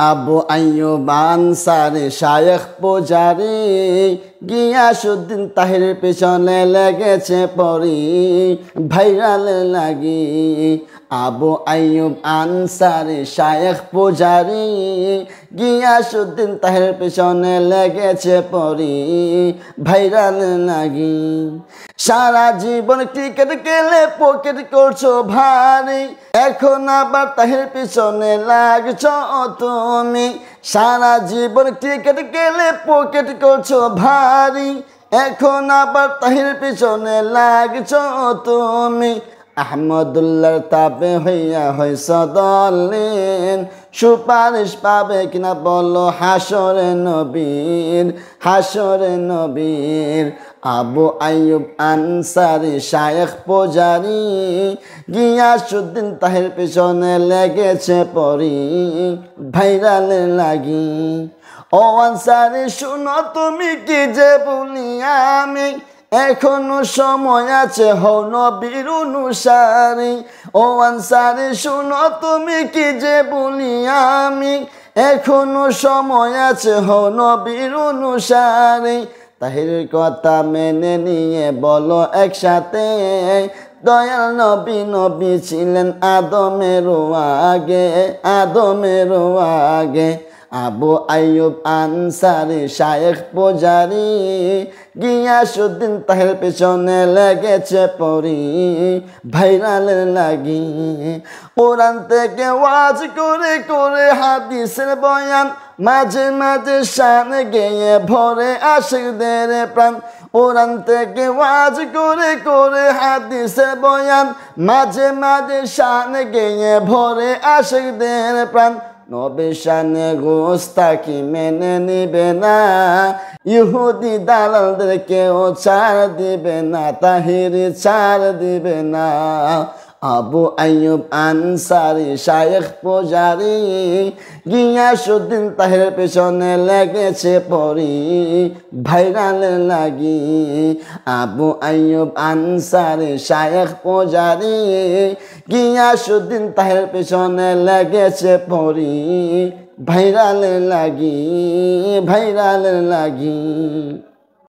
আবু আইয়ুব আনসারী শায়েখ পূজারি গিয়াসউদ্দিন তাহিরের পেছনে লেগেছে পরি ভাইরাল লাগি। আবু আইয়ুব আনসারী শায়েখ পূজারি গিয়াসউদ্দিন তাহিরের পেছনে লেগেছে পরি ভাইরাল লাগি। সারা জীবন ক্রিকেট খেলে পকেট করছো ভারী, এখন আবার তাহির পিছনে লাগছো তুমি। সারা জীবন ক্রিকেট খেলে পকেট করছো ভারী, এখন আবার তাহির পিছনে লাগছো তুমি। আহমদুল্লাহর তাবে হইয়া হইছ দলিন, সুপারিশ পাবে কিনা বলো হাসরে নবীর, হাসরে নবীর। আবু আইয়ুব আনসারী শায়েখ পূজারি গিয়াসউদ্দিন তাহির পিছনে লেগেছে পরি ভাইরাল লাগি। ও আনসারী শুনো তুমি কি যে বলি আমি, এখনো সময় আছে হও নবীর অনুসারী। ও আনসারী শুনো তুমি কি যে বলি আমি, এখনো সময় আছে হও নবীর অনুসারী। তাহিরের কথা মেনে নিয়ে বলো একসাথে, দয়াল নবী নবী ছিলেন আদমেরও আগে, আদমেরও আগে। আবু আইয়ুব আনসারী শায়েখ পূজারি গিয়াসউদ্দিন তাহির পেছনে লেগেছে পরি ভাইরাল লাগি। কোরআন থেকে ওয়াজ করে করে হাদিসের বয়ান, মাঝে মাঝে শান গেয়ে ভরে আশিকদের প্রাণ। কোরআন থেকে ওয়াজ করে করে হাদিসের বয়ান, মাঝে মাঝে শান গেয়ে ভরে আশিকদের প্রাণ। নবীর শানে গোস্তাকি মেনে নিবে না, ইহুদি দালালদের কেউ ছাড় দিবে না, তাহির ছাড় দিবে না। আবু আইয়ুব আনসারী শায়েখ পূজারি গিয়াসউদ্দিন তাহিরের পেছনে লেগেছে পরি ভাইরাল লাগি। আবু আইয়ুব আনসারী শায়েখ পূজারি গিয়াসউদ্দিন তাহিরের পেছনে লেগেছে পরি ভাইরাল লাগি, ভাইরাল লাগি।